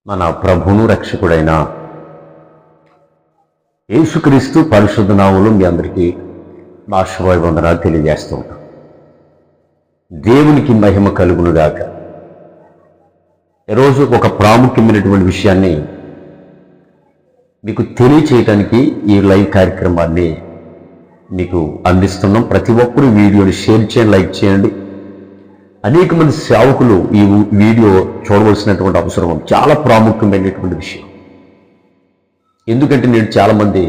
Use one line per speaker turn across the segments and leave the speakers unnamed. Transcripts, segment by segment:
మన ప్రభువును రక్షకుడైన యేసుక్రీస్తు పరిశుద్ధ నామములో మీ అందరికీ మా శుభవందనాలు తెలియజేస్తూ ఉంటాం. దేవునికి మహిమ కలుగునుగాక. ఈరోజు ఒక ప్రాముఖ్యమైనటువంటి విషయాన్ని మీకు తెలియచేయటానికి ఈ లైవ్ కార్యక్రమాన్ని మీకు అందిస్తున్నాం. ప్రతి ఒక్కరు వీడియోని షేర్ చేయండి, లైక్ చేయండి. అనేక మంది సేవకులు ఈ వీడియో చూడవలసినటువంటి అవసరం ఉంది. చాలా ప్రాముఖ్యమైనటువంటి విషయం. ఎందుకంటే నేను చాలామంది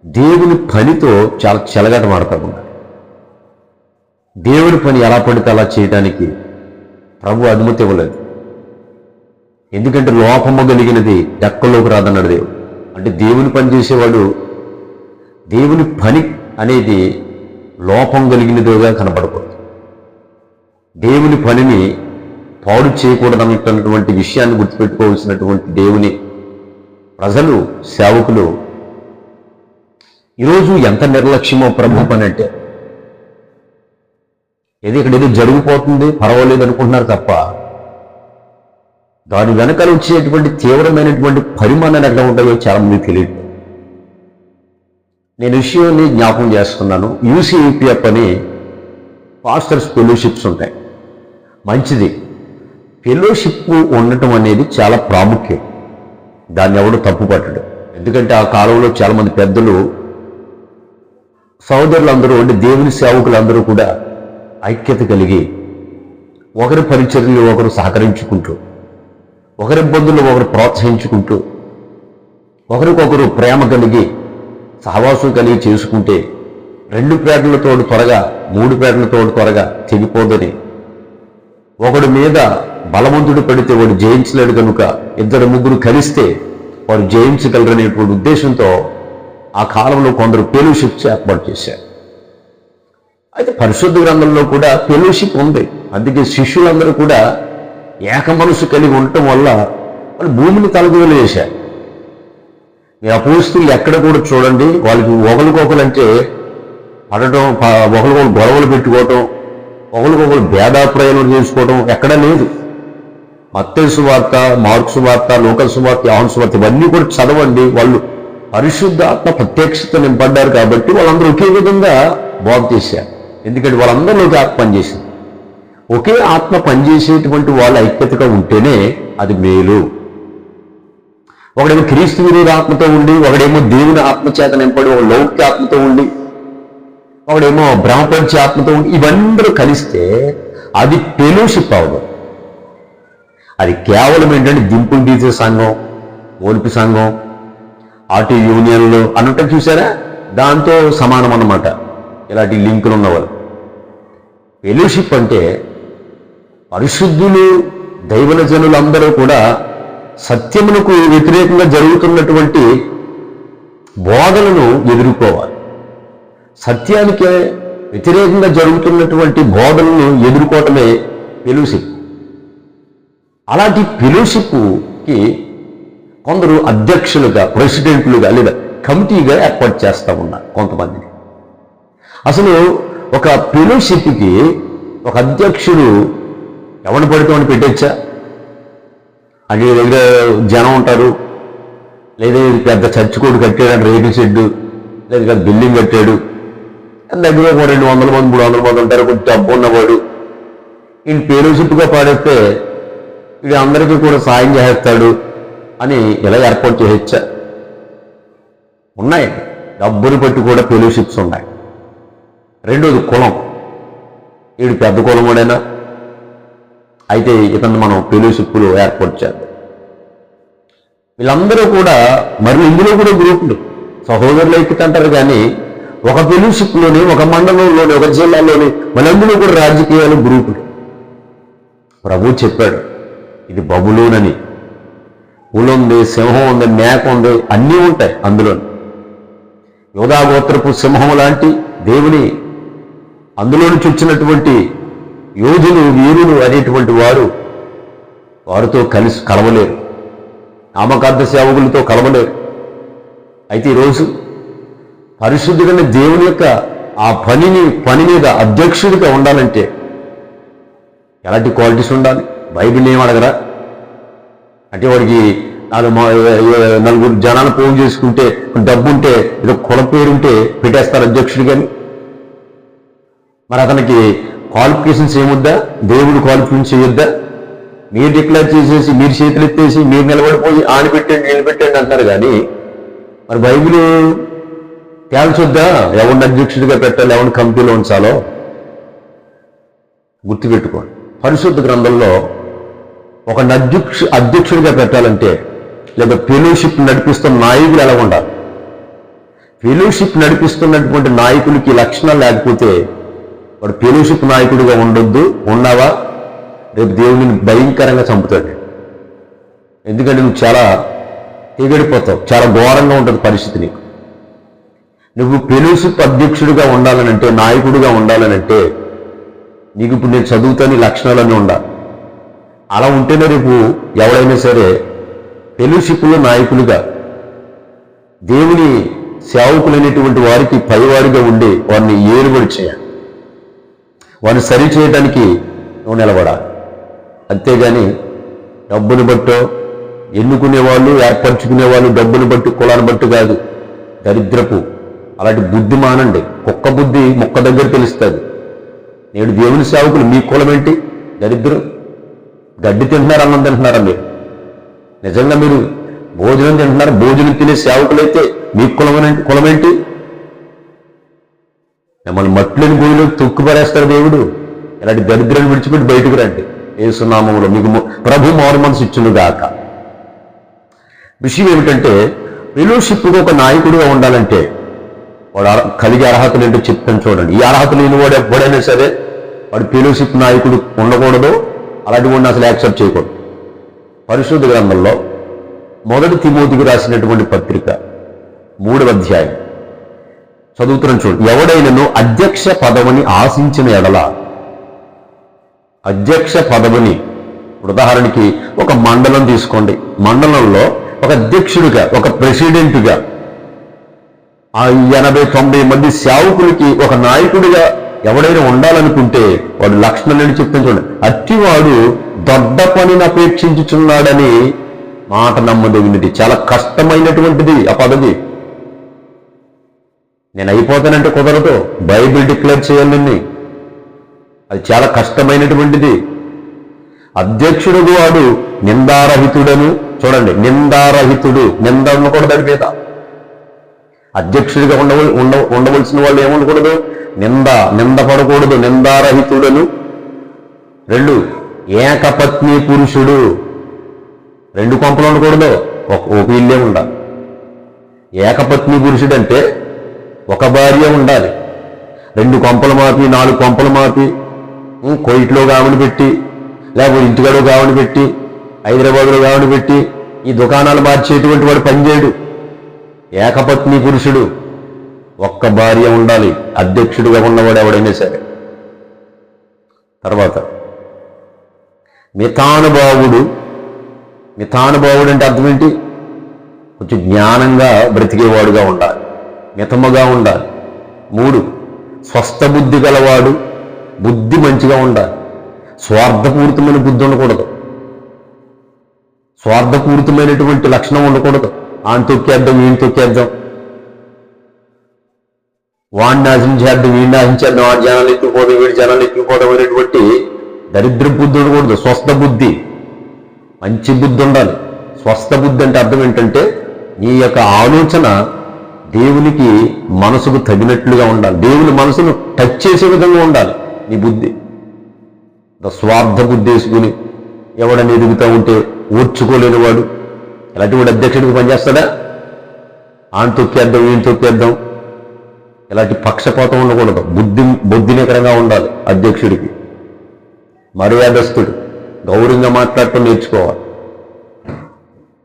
దేవుని పనితో చాలా చెలగాటమాడుతూ ఉన్నారు. దేవుని పని ఎలా పడితే అలా చేయడానికి ప్రభు అనుమతి ఇవ్వలేదు. ఎందుకంటే లోపము కలిగినది డెక్కలోకి రాదన్నాడు దేవుడు. అంటే దేవుని పని చేసేవాడు దేవుని పని అనేది లోపం కలిగినదిగా కనపడకూడదు. దేవుని పనిని పాడు చేయకూడదన్నటువంటి విషయాన్ని గుర్తుపెట్టుకోవాల్సినటువంటి దేవుని ప్రజలు, సేవకులు ఈరోజు ఎంత నిర్లక్ష్యమో ప్రభు పని అంటే. ఇక్కడ ఏదో జరిగిపోతుంది పర్వాలేదు అనుకుంటున్నారు తప్ప దాని వెనకాల వచ్చేటువంటి తీవ్రమైనటువంటి పరిమాణాలు ఎట్లా ఉంటాయో చాలా మంది తెలియదు. నేను విషయాన్ని జ్ఞాపకం చేస్తున్నాను. యూసీఈపీఎఫ్ అని పాస్టర్స్ ఫెలోషిప్స్ ఉంటాయి. మంచిది. ఫెలోషిప్ ఉండటం అనేది చాలా ప్రాముఖ్యం. దాన్ని ఎవడు తప్పుపట్టడు. ఎందుకంటే ఆ కాలంలో చాలామంది పెద్దలు, సహోదరులందరూ అంటే దేవుని సేవకులందరూ కూడా ఐక్యత కలిగి ఒకరి పరిచర్యలు ఒకరు సహకరించుకుంటూ, ఒకరి ఇబ్బందులు ఒకరు ప్రోత్సహించుకుంటూ, ఒకరికొకరు ప్రేమ కలిగి సహవాసం కలిగి చేసుకుంటే 2 పేటలతో త్వరగా 3 పేటలతో త్వరగా తెగిపోదని, ఒకడి మీద బలవంతుడు పడితే వాడు జయించలేడు కనుక 2-3 కలిస్తే వారు జయించగలరనేటువంటి ఉద్దేశంతో ఆ కాలంలో కొందరు ఫెలోషిప్స్ ఏర్పాటు చేశారు. అయితే పరిశుద్ధ గ్రంథంలో కూడా ఫెలోషిప్ ఉంది. అందుకే శిష్యులందరూ కూడా ఏక మనసు కలిగి ఉండటం వల్ల వాళ్ళు భూమిని తలదూలు చేశారు. మీ అపోస్తులు ఎక్కడ కూడా చూడండి, వాళ్ళకి ఒకరికొకరంటే పడటం, ఒకరికొకరు గొడవలు పెట్టుకోవటం, ఒకరికొకరు భేదాభిప్రాయాలు చేసుకోవడం ఎక్కడా లేదు. మత్తయి సువార్త, మార్కు సువార్త, లూకా సువార్త, యోహాను సువార్త ఇవన్నీ కూడా చదవండి. వాళ్ళు పరిశుద్ధాత్మ ప్రత్యక్షత నింపడ్డారు కాబట్టి వాళ్ళందరూ ఒకే విధంగా బోధ చేశారు. ఎందుకంటే వాళ్ళందరూ ఒకే ఆత్మ పనిచేసింది. ఒకే ఆత్మ పనిచేసేటువంటి వాళ్ళ ఐక్యతగా ఉంటేనే అది మేలు. ఒకడేమో క్రీస్తు విరోధ ఆత్మతో ఉండి, ఒకడేమో దేవుని ఆత్మచేత నింపడి, ఒక లౌకిక ఆత్మతో ఉండి, ఒకడేమో బ్రహ్మపంచ ఆత్మతో ఉండి, ఇవన్నీ కలిస్తే అది ఫెలోషిప్ అవ్వదు. అది కేవలం ఏంటంటే దింపులు తీసే సంఘం, ఓల్పి సంఘం, ఆర్టీ యూనియన్లు అన్నట్టు చూసారా, దాంతో సమానం అన్నమాట ఇలాంటి లింకులు ఉన్నవాళ్ళు. ఫెలోషిప్ అంటే పరిశుద్ధులు, దైవల జనులందరూ కూడా సత్యమునకు వ్యతిరేకంగా జరుగుతున్నటువంటి బోధనను ఎదుర్కోవాలి. సత్యానికి వ్యతిరేకంగా జరుగుతున్నటువంటి బోధనను ఎదుర్కోవటమే ఫెలోషిప్. అలాంటి ఫెలోషిప్కి కొందరు అధ్యక్షులుగా, ప్రెసిడెంట్లుగా లేదా కమిటీగా ఏర్పాటు చేస్తూ ఉన్నారు కొంతమందిని. అసలు ఒక ఫెలోషిప్కి ఒక అధ్యక్షుడు ఎవరిని పడితే అని పెట్టచ్చా? అది దగ్గర జనం ఉంటారు, లేదా పెద్ద చర్చి కోడు కట్టాడు, రేకుల షెడ్డు, లేదా బిల్డింగ్ కట్టాడు, దగ్గర ఒక 200 మంది 300 మంది ఉంటారు, కొంచెం డబ్బు ఉన్నవాడు. ఈయన ఫెలోషిప్గా పాడేస్తే ఇది అందరికీ కూడా సాయం చేస్తాడు అని ఇలా ఏర్పాటు చేయొచ్చా? ఉన్నాయి. డబ్బుని బట్టి కూడా ఫెలోషిప్స్ ఉన్నాయి. రెండోది కులం. వీడు పెద్ద కులం వాడైనా అయితే ఇతను మనం ఫెలోషిప్లు ఏర్పాటు చేద్దాం. వీళ్ళందరూ కూడా మరి ఇందులో కూడా గ్రూపులు, సహోదరులు ఐక్యత అంటారు. కానీ ఒక ఫెలోషిప్లోని, ఒక మండలంలోని, ఒక జిల్లాలోని మనందరూ కూడా రాజకీయాలు, గ్రూపులు. ప్రభు చెప్పాడు ఇది బబులోనని. పులి ఉంది, సింహం ఉంది, మేక ఉంది, అన్నీ ఉంటాయి అందులో. యోధా గోత్రపు సింహం లాంటి దేవుని అందులో నుంచి వచ్చినటువంటి యోధులు, వీరులు అనేటువంటి వారితో కలిసి కలవలేరు. నామకార్థ సేవకులతో కలవలేరు. అయితే ఈరోజు పరిశుద్ధుడైన దేవుని యొక్క ఆ పని మీద అధ్యక్షుడిగా ఉండాలంటే ఎలాంటి క్వాలిటీస్ ఉండాలి? బైబిల్ ఏం అడగరా? అంటే వాడికి నలుగురు జనాలు పోగు చేసుకుంటే డబ్బు ఉంటే ఏదో కుల పేరుంటే పెట్టేస్తారు అధ్యక్షుడు. కానీ మరి అతనికి క్వాలిఫికేషన్స్ ఏముద్దా? దేవుడు క్వాలిఫికేషన్ చేయొద్దా? మీరు డిక్లేర్ చేసేసి మీరు చేతులు ఎత్తేసి మీరు నిలబడిపోయి ఆడిపెట్టండి నిలబెట్టండి అంటున్నారు. కానీ మరి బైబిల్ తేల్చొద్దా ఎవరిని అధ్యక్షుడిగా పెట్టాలి, ఎవరిని కమిటీలో ఉంచాలో? గుర్తుపెట్టుకోండి, పరిశుద్ధ గ్రంథంలో ఒక అధ్యక్షుడిగా పెట్టాలంటే లేదా ఫెలోషిప్ నడిపిస్తున్న నాయకులు ఎలా ఉండాలి? ఫెలోషిప్ నడిపిస్తున్నటువంటి నాయకులకి లక్షణాలు లేకపోతే వాడు ఫెలోషిప్ నాయకుడిగా ఉండొద్దు. ఉన్నావా రేపు దేవుడిని భయంకరంగా చంపుతాడు. ఎందుకంటే నువ్వు చాలా తెగడిపోతావు, చాలా ఘోరంగా ఉంటుంది పరిస్థితి నీకు. నువ్వు ఫెలోషిప్ అధ్యక్షుడిగా ఉండాలనంటే, నాయకుడిగా ఉండాలనంటే నీకు ఇప్పుడు నేను చదువుతాని లక్షణాలన్నీ ఉండాలి. అలా ఉంటేనే రేపు ఎవడైనా సరే ఫెలోషిప్లో నాయకులుగా దేవుని సేవకులైనటువంటి వారికి పైవాడిగా ఉండి వారిని ఏలుబడి చేయాలి, వారిని సరి చేయడానికి నువ్వు నిలబడాలి. అంతేగాని డబ్బును బట్టో ఎన్నుకునేవాళ్ళు ఏర్పరచుకునేవాళ్ళు డబ్బును బట్టి కులాన్ని బట్టి కాదు. దరిద్రపు అలాంటి బుద్ధి మానండి. కుక్క బుద్ధి మొక్క దగ్గర తెలుస్తుంది. నేడు దేవుని సేవకులు మీ కులం ఏంటి? దరిద్రం. గడ్డి తింటున్నారు, అన్నం తింటున్నారా మీరు? నిజంగా మీరు భోజనం తింటున్నారు, భోజనం తినే సేవకులైతే మీ కులమేంటి? మిమ్మల్ని మట్లేని భూమిలో తొక్కుపడేస్తారు దేవుడు. ఇలాంటి దరిద్రాన్ని విడిచిపెట్టి బయటకు రండి. యేసు నామములో మీకు ప్రభు మారు మనసు ఇచ్చును గాక. విషయం ఏమిటంటే, ఫెలోషిప్గా ఒక నాయకుడిగా ఉండాలంటే వాడు కలిగే అర్హతలు ఏంటో చెప్తాను చూడండి. ఈ అర్హత లేని వాడు ఎప్పుడైనా సరే వాడు ఫెలోషిప్ నాయకుడు ఉండకూడదు. అలాంటి వాడిని అసలు యాక్సెప్ట్ చేయకూడదు. పరిశుద్ధ గ్రంథంలో 1 తిమోతికి రాసినటువంటి పత్రిక 3వ అధ్యాయం చదువుతున్నాను చూడండి. ఎవడైనను అధ్యక్ష పదవిని ఆశించిన ఎడల, అధ్యక్ష పదవిని, ఉదాహరణకి ఒక మండలం తీసుకోండి. మండలంలో ఒక అధ్యక్షుడిగా, ఒక ప్రెసిడెంట్గా, ఆ 80-90 మంది సేవకులకి ఒక నాయకుడిగా ఎవడైనా ఉండాలనుకుంటే వాడు లక్షణాలు ఏంటి చెప్తాను చూడండి. అట్టివాడు దొడ్డ పనిని అపేక్షించుచున్నాడని మాట నమ్మదగినది. చాలా కష్టమైనటువంటిది ఆ పదవి. నేను అయిపోతానంటే కుదరదు. బైబిల్ డిక్లేర్ చేయాలని అది చాలా కష్టమైనటువంటిది. అధ్యక్షుడు వాడు నిందారహితుడను, చూడండి, నిందారహితుడు. నింద ఉండకూడదు దాని మీద. అధ్యక్షుడిగా ఉండవలసిన వాళ్ళు ఏముండకూడదు? నింద పడకూడదు. నిందారహితుడను. 2 ఏకపత్ని పురుషుడు. 2 కొంపలు ఉండకూడదు, ఒక ఇల్లే ఉండాలి. ఏకపత్ని పురుషుడు అంటే ఒక భార్య ఉండాలి. 2 కొంపలు మాపి 4 కొంపలు మాపి కోయిట్లో గావని పెట్టి, లేకపోతే ఇంటికాడో గావని పెట్టి, హైదరాబాద్లో గావని పెట్టి ఈ దుకాణాలు మార్చేటువంటి వాడు పనిచేయడు. ఏకపత్ని పురుషుడు, ఒక్క భార్య ఉండాలి అధ్యక్షుడిగా ఉన్నవాడు ఎవడైనా సరే. తర్వాత మితానుభావుడు. మితానుభావుడు అంటే అర్థం ఏంటి? కొంచెం జ్ఞానంగా బ్రతికేవాడుగా ఉండాలి, మితముగా ఉండాలి. 3 స్వస్థ బుద్ధి గలవాడు. బుద్ధి మంచిగా ఉండాలి. స్వార్థపూరితమైన బుద్ధి ఉండకూడదు. స్వార్థపూరితమైనటువంటి లక్షణం ఉండకూడదు. ఆని తొక్కేద్దాం, ఈయన తొక్కేద్దాం, వాడిని నాశనం చేద్దాం, వీడిని నాశనం చేద్దాం, వాడి జనాలు ఎత్తుకుపోదాం, వీడి జనాలు ఎత్తుకుపోదాం అనేటువంటి దరిద్ర బుద్ధి ఉండకూడదు. స్వస్థ బుద్ధి, మంచి బుద్ధి ఉండాలి. స్వస్థ బుద్ధి అంటే అర్థం ఏంటంటే నీ యొక్క ఆలోచన దేవునికి మనసుకు తగినట్లుగా ఉండాలి. దేవుని మనసును టచ్ చేసే విధంగా ఉండాలి నీ బుద్ధి. స్వార్థ బుద్ధి వేసుకుని ఎవడని ఎదుగుతూ ఉంటే ఓర్చుకోలేని వాడు, ఇలాంటి వాడు అధ్యక్షుడికి పనిచేస్తాడా? ఆని తొక్కేద్దాం, ఈయన తొక్కేద్దాం, ఇలాంటి పక్షపాతం ఉండకూడదు. బుద్ధినికరంగా ఉండాలి అధ్యక్షుడికి. మర్యాదస్తుడు, గౌరవంగా మాట్లాడటం నేర్చుకోవాలి.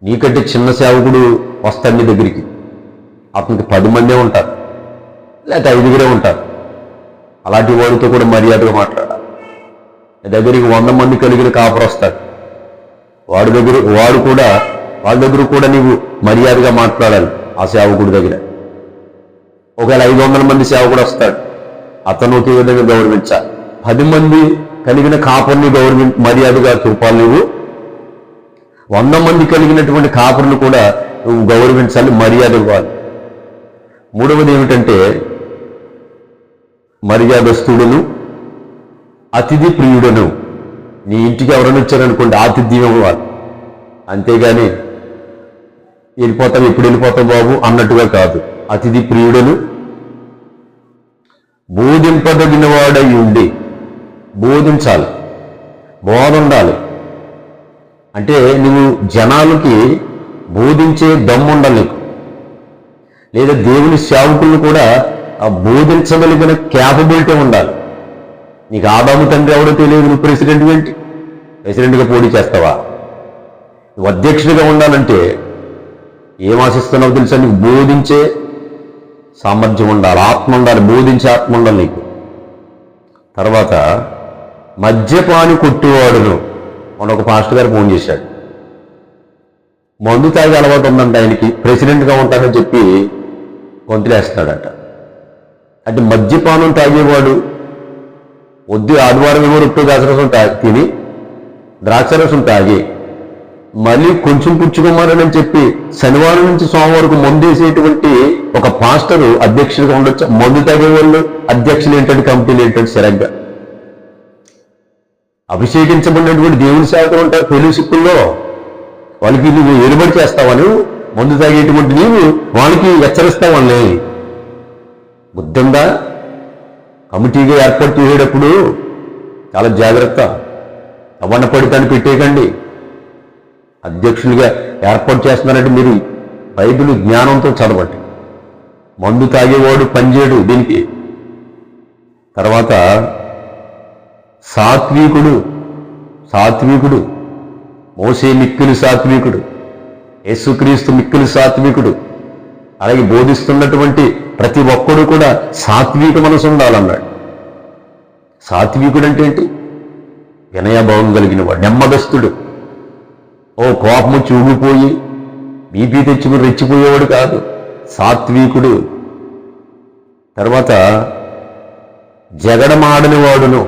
నీకంటే చిన్న సేవకుడు వస్తాడు నీ దగ్గరికి, అతనికి 10 మందే ఉంటారు, లేకపోతే 5గురే ఉంటారు. అలాంటి వాడితో కూడా మర్యాదగా మాట్లాడాలి. నీ దగ్గరికి 100 మంది కలిగిన కాపరు వస్తాడు, వాళ్ళ దగ్గర కూడా నీవు మర్యాదగా మాట్లాడాలి ఆ సేవకుడి దగ్గర. ఒకవేళ 500 మంది సేవకుడు వస్తాడు, అతను ఒకే విధంగా గౌరవించాలి. 10 మంది కలిగిన కాపర్ని మర్యాదగా చూపాలి నువ్వు. 100 మంది కలిగినటువంటి కాపురులు కూడా నువ్వు గౌరవించాలి, మర్యాద ఇవ్వాలి. మూడవది ఏమిటంటే మర్యాదస్తుడును అతిథి ప్రియుడును. నీ ఇంటికి ఎవరైనా వచ్చారనుకోండి, ఆతిథ్యం ఇవ్వాలి. అంతేగాని వెళ్ళిపోతాం, ఎప్పుడు వెళ్ళిపోతాం బాబు అన్నట్టుగా కాదు. అతిథి ప్రియుడును బోధింపదగిన వాడై ఉండి, బోధించాలి, బోధ ఉండాలి. అంటే నువ్వు జనాలకి బోధించే దమ్ము ఉండాలి నీకు. లేదా దేవుని సేవకులను కూడా ఆ బోధించగలిగిన క్యాపబిలిటీ ఉండాలి నీకు. ఆదాము తండ్రి ఎవడో తెలియదు, నువ్వు ప్రెసిడెంట్ ఏంటి? ప్రెసిడెంట్గా పోటీ చేస్తావా? నువ్వు అధ్యక్షుడిగా ఉండాలంటే ఏం ఆశిస్తున్నావు తెలుసా? నీకు బోధించే సామర్థ్యం ఉండాలి, ఆత్మ ఉండాలి, బోధించే ఆత్మ ఉండాలి నీకు. తర్వాత మద్యపాని కొట్టేవాడును. మొన్న ఒక పాస్టర్ గారు ఫోన్ చేశాడు, మందు తాగే అలవాటు ఉందంట ఆయనకి, ప్రెసిడెంట్గా ఉంటానని చెప్పి గొంతులేస్తున్నాడట. అంటే మద్యపానం తాగేవాడు వద్దు, ఆదివారం ఏమో రొట్టె ద్రాక్షరసం తిని ద్రాక్షరసం తాగి మళ్ళీ కొంచెం పుచ్చుకోమారని చెప్పి శనివారం నుంచి సోమవారం మందేసేటువంటి ఒక పాస్టరు అధ్యక్షుడిగా ఉండొచ్చు. మందు తాగే వాళ్ళు అధ్యక్షులు ఏంటంటే, కమిటీలు ఏంటంటే సరిగ్గా అభిషేకించబడినటువంటి దేవుని సేవకులు ఉంటారు ఫెలోషిప్పుల్లో. వాళ్ళకి నువ్వు ఏలుబడి చేస్తావని, మందు తాగేటువంటి నీవు వాళ్ళకి హెచ్చరిస్తావని బుద్ధంగా కమిటీగా ఏర్పాటు చేసేటప్పుడు చాలా జాగ్రత్త. అవన్న పడితాన్ని పెట్టేయకండి. అధ్యక్షులుగా ఏర్పాటు చేస్తున్నారంటే మీరు బైబిల్ జ్ఞానంతో చదవండి. మందు తాగేవాడు పనిచేయడు దీనికి. తర్వాత సాత్వికుడు, సాత్వికుడు మోసే మిక్కిలి సాత్వికుడు, యేసుక్రీస్తు మిక్కిలి సాత్వికుడు. అలాగే బోధిస్తున్నటువంటి ప్రతి ఒక్కడు కూడా సాత్విక మనసు ఉండాలన్నాడు. సాత్వికుడు అంటే ఏంటి? వినయభావం కలిగిన వాడు, నెమ్మదస్తుడు. ఓ కోపము చూగిపోయి బీపీ తెచ్చుకుని రెచ్చిపోయేవాడు కాదు, సాత్వికుడు. తర్వాత జగడమాడని వాడును.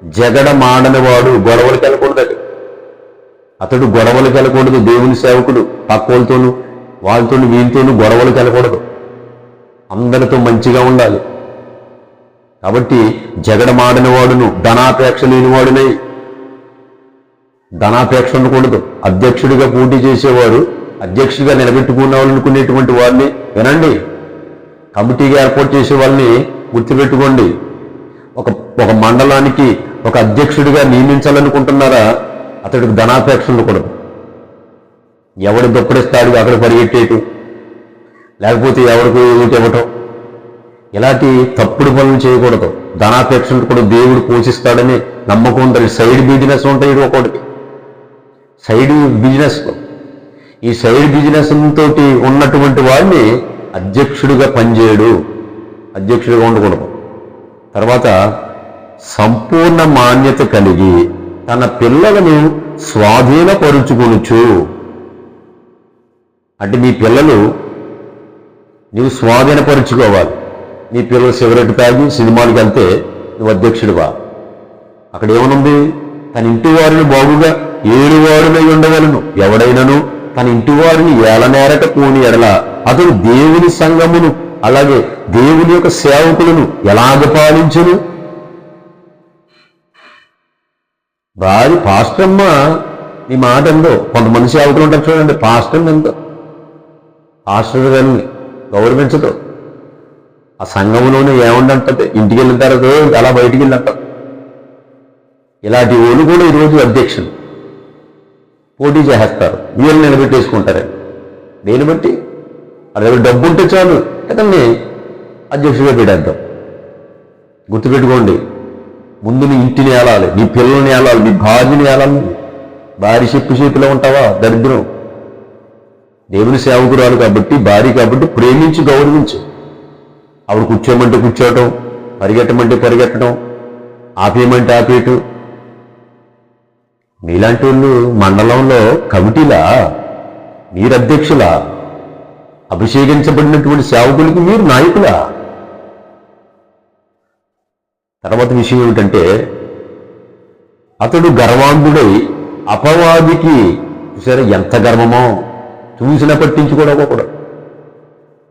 జగడమాడని వాడు గొడవలకు వెళ్ళకూడదు. అతడు గొడవలకు వెళ్ళకూడదు. దేవుని సేవకుడు పక్కోళ్ళతోనూ వాళ్ళతోనూ వీళ్ళతోనూ గొడవలకు వెళ్ళకూడదు. అందరితో మంచిగా ఉండాలి. కాబట్టి జగడమాడని వాడును, ధనాపేక్ష లేనివాడునై. ధనాపేక్ష ఉండకూడదు. అధ్యక్షుడిగా పోటీ చేసేవాడు, అధ్యక్షుడిగా నిలబెట్టుకునేవాళ్ళనుకునేటువంటి వారిని వినండి. కమిటీగా ఏర్పాటు చేసే వాళ్ళని గుర్తుపెట్టుకోండి. ఒక మండలానికి ఒక అధ్యక్షుడిగా నియమించాలనుకుంటున్నారా? అతడికి ధనాపేక్ష ఉండకూడదు. ఎవడు దొప్పడిస్తాడు అక్కడ పరిగెట్టేయటం, లేకపోతే ఎవరికి ఏమిటి ఇవ్వటం, ఇలాంటి తప్పుడు పనులు చేయకూడదు. ధనాపేక్ష ఉండకూడదు. దేవుడు పోషిస్తాడని నమ్మకం ఉంటుంది. సైడ్ బిజినెస్ ఉంటాయి ఒకటికి, సైడ్ బిజినెస్. ఈ సైడ్ బిజినెస్ తోటి ఉన్నటువంటి వాడిని అధ్యక్షుడిగా పనిచేయడు, అధ్యక్షుడిగా ఉండకూడదు. తర్వాత సంపూర్ణ మాన్యత కలిగి తన పిల్లలను స్వాధీనపరుచుకొనుచు. అంటే నీ పిల్లలు నీవు స్వాధీనపరుచుకోవాలి. నీ పిల్లలు సిగరెట్ తాగి సినిమాలకు వెళ్తే నువ్వు అధ్యక్షుడివా? అక్కడ ఏమనుంది? తన ఇంటి వారిని బాగుగా ఏడువాడునై ఉండవలను. ఎవడైనను తన ఇంటి వారిని ఏలనేరక పోని ఎడల అతడు దేవుని సంఘమును, అలాగే దేవుని యొక్క సేవకులను ఎలాగ పాలించును? భార్య పాస్టమ్మ నీ మాట ఎందో. కొంతమంది సేవకులు ఉంటారు చూడండి, పాస్టర్ ఎంతో, పాస్టర్ గారిని గౌరవించదు. ఆ సంఘంలోనే ఏముండంటది, ఇంటికి వెళ్ళిన తర్వాత అలా బయటికి వెళ్ళంటారు. ఇలాంటి వాళ్ళు కూడా ఈరోజు అధ్యక్షులు పోటీ చేస్తారు, వీళ్ళు నిలబెట్టేసుకుంటారు. దేని బట్టి? అది డబ్బు ఉంటే చాలు అతన్ని అధ్యక్షుడిగా పెట్టేద్దాం. గుర్తుపెట్టుకోండి, ముందు నీ ఇంటిని ఏలాలి, నీ పిల్లల్ని ఏలాలి, నీ భార్యని ఏలాలి. భార్య చెప్పిలో ఉంటావా? దరిద్రం. దేవుని సేవకురాలు కాబట్టి, భార్య కాబట్టి ప్రేమించి గౌరవించు. ఆవిడ కూర్చోమంటే కూర్చోవటం, పరిగెట్టమంటే పరిగెట్టడం, ఆపేయమంటే ఆపేయటం. మీలాంటి వాళ్ళు మండలంలో కమిటీలా? మీరు అధ్యక్షులా? అభిషేకించబడినటువంటి సేవకులకి మీరు నాయకులా? తర్వాత విషయం ఏమిటంటే, అతడు గర్వాంధుడై అపవాదికి చూసారా ఎంత గర్వమో. చూసినా పట్టించుకోవడం ఒకడు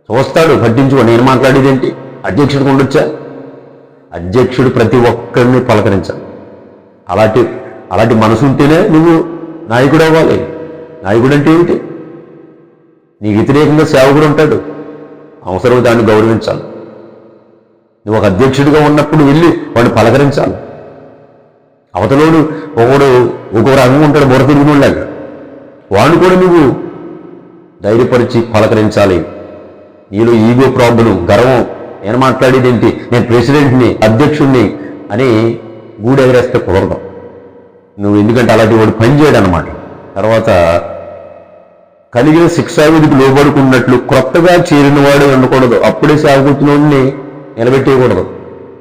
చూస్తాడు, పట్టించుకో. నేను మాట్లాడేది ఏంటి, అధ్యక్షుడికి ఉండొచ్చా? అధ్యక్షుడు ప్రతి ఒక్కరిని పలకరించాలి. అలాంటి మనసు ఉంటేనే నువ్వు నాయకుడు అవ్వాలి. నాయకుడు అంటే ఏమిటి? నీకు వ్యతిరేకంగా సేవకుడు ఉంటాడు, అవసరం దాన్ని గౌరవించాలి. నువ్వు ఒక అధ్యక్షుడిగా ఉన్నప్పుడు వెళ్ళి వాడిని పలకరించాలి. అవతలోడు ఒక్కొక్క రంగం ఉంటాడు, బొర తిరుగునులాగా. వాడిని కూడా నువ్వు ధైర్యపరిచి పలకరించాలి. నీలో ఈగో ప్రాబ్లం, గర్వం, నేను మాట్లాడేది ఏంటి, నేను ప్రెసిడెంట్ని, అధ్యక్షుడిని అని గూడెగరేస్తే కుదరదు నువ్వు. ఎందుకంటే అలాంటి వాడు పని చేయడు అనమాట. తర్వాత కలిగిన శిక్షావిధికి లోబడుకున్నట్లు క్రొత్తగా చేరిన వాడు ఉండకూడదు. అప్పుడే సేవకుడిని నిలబెట్టేయకూడదు.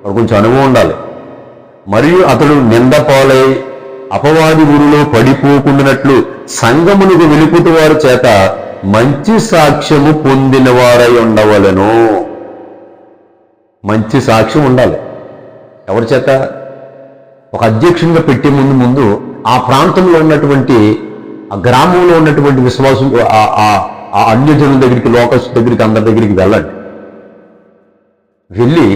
వాడు కొంచెం అనుభవం ఉండాలి. మరియు అతడు నింద పాలై అపవాది ఊరిలో పడిపోకుండానట్లు సంఘమునకు వెలుపుతు వారి చేత మంచి సాక్ష్యము పొందిన వారై ఉండవలెను. మంచి సాక్ష్యం ఉండాలి. ఎవరి చేత? ఒక అధ్యక్షునిగా పెట్టే ముందు ఆ ప్రాంతంలో ఉన్నటువంటి, ఆ గ్రామంలో ఉన్నటువంటి విశ్వాసం, ఆ అన్యజనుల దగ్గరికి, లోకల్స్ దగ్గరికి, అందరి దగ్గరికి వెళ్ళండి. వెళ్ళి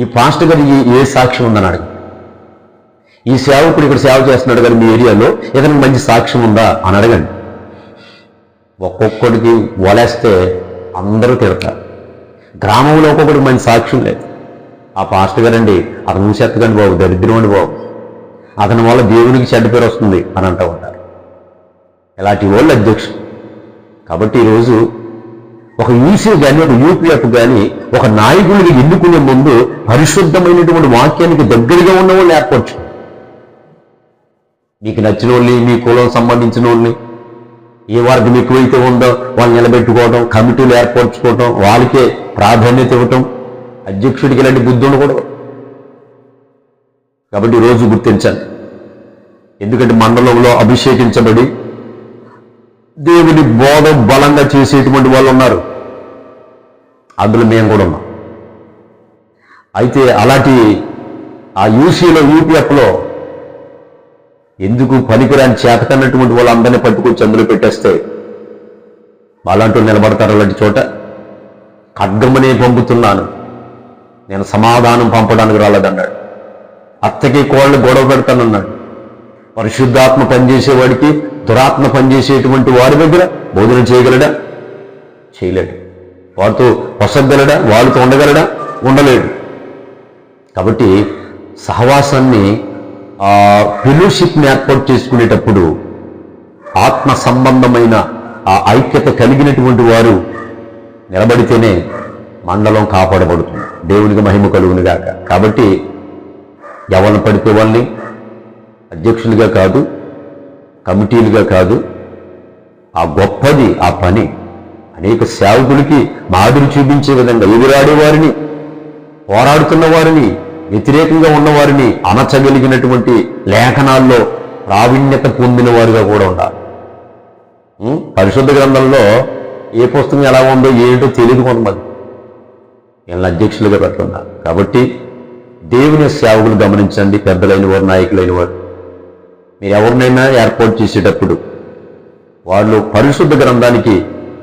ఈ పాస్టర్ గారికి ఏ సాక్ష్యం ఉందని అడగండి. ఈ సేవకుడు ఇక్కడ సేవ చేస్తున్నాడు కానీ మీ ఏరియాలో ఏదైనా మంచి సాక్ష్యం ఉందా అని అడగండి. ఒక్కొక్కడికి వలేస్తే అందరూ తిడతారు. గ్రామంలో ఒక్కొక్కడికి మంచి సాక్ష్యం లేదు. ఆ పాస్టర్ గారండి అతను మూసేత్తకండి బాబు, దరిద్రం అండి బాబు, అతని వల్ల దేవునికి చెడ్డ పేరు వస్తుంది అని అంటూ ఉంటారు. ఇలాంటి వాళ్ళు అధ్యక్షుడు. కాబట్టి ఈరోజు ఒక యూసీ కానీ, ఒక యూపీఎఫ్ కానీ ఒక నాయకుడిని ఎన్నుకునే ముందు పరిశుద్ధమైనటువంటి వాక్యానికి దగ్గరగా ఉన్న వాళ్ళు ఏర్పరచు. మీకు నచ్చిన వాళ్ళని, మీ కులం సంబంధించిన వాళ్ళని, ఏ వర్గం ఎక్కువైతే ఉందో వాళ్ళు నిలబెట్టుకోవడం, కమిటీలు ఏర్పరచుకోవడం, వాళ్ళకే ప్రాధాన్యత ఇవ్వటం. అధ్యక్షుడికి ఇలాంటి బుద్ధి ఉండకూడదు. కాబట్టి ఈరోజు గుర్తించండి. ఎందుకంటే మండలంలో అభిషేకించబడి దేవుని బోధ బలంగా చేసేటువంటి వాళ్ళు ఉన్నారు. అందులో మేము కూడా ఉన్నాం. అయితే అలాంటి ఆ యూసీలో, యూపీఎఫ్లో ఎందుకు పనికిరాని చేతకన్నటువంటి వాళ్ళందరినీ పట్టుకొచ్చి అందులో పెట్టేస్తే వాళ్ళంటూ నిలబడతారు. అలాంటి చోట ఖడ్గమనే పంపుతున్నాను, నేను సమాధానం పంపడానికి రాలేదన్నాడు. అత్తకి కోళ్ళని గొడవ పెడతానన్నాడు. పరిశుద్ధాత్మ పనిచేసేవాడికి దురాత్మ పనిచేసేటువంటి వారి దగ్గర భోజనం చేయగలడా? చేయలేడు. వారితో పొసగలడా? వాళ్ళతో ఉండగలడా? ఉండలేడు. కాబట్టి సహవాసాన్ని, ఫెలోషిప్ని ఏర్పాటు చేసుకునేటప్పుడు ఆత్మ సంబంధమైన ఆ ఐక్యత కలిగినటువంటి వారు నిలబడితేనే మండలం కాపాడబడుతుంది. దేవునికి మహిమ కలుగును గాక. కాబట్టి ఎవరిని పడితే వాళ్ళని అధ్యక్షులుగా కాదు, కమిటీలుగా కాదు, ఆ గొప్పది ఆ పని. అనేక సేవకులకి మాదిరి చూపించే విధంగా ఎదురాడే వారిని, పోరాడుతున్న వారిని, వ్యతిరేకంగా ఉన్నవారిని అణచగలిగినటువంటి లేఖనాల్లో ప్రావీణ్యత పొందిన వారిగా కూడా ఉండాలి. పరిశుద్ధ గ్రంథంలో ఏ పుస్తకం ఎలా ఉందో ఏంటో తెలియదు కొంతమంది. వీళ్ళని అధ్యక్షులుగా పెట్టున్నారు. కాబట్టి దేవుని సేవకులు గమనించండి. పెద్దలైన వారు, నాయకులైన వారు, మీరు ఎవరినైనా ఏర్పాటు చేసేటప్పుడు వాళ్ళు పరిశుద్ధ గ్రంథానికి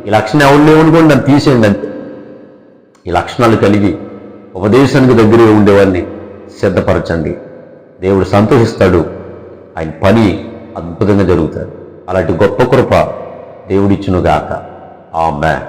ఈ లక్షణం ఎవరు లేవనుకోండి, దాన్ని తీసేయండి అంతే. ఈ లక్షణాలు కలిగి ఉపదేశానికి దగ్గరగా ఉండేవాడిని సిద్ధపరచండి. దేవుడు సంతోషిస్తాడు. ఆయన పని అద్భుతంగా జరుగుతుంది. అలాంటి గొప్ప కృప దేవుడిచ్చునుగాక. ఆమేన్.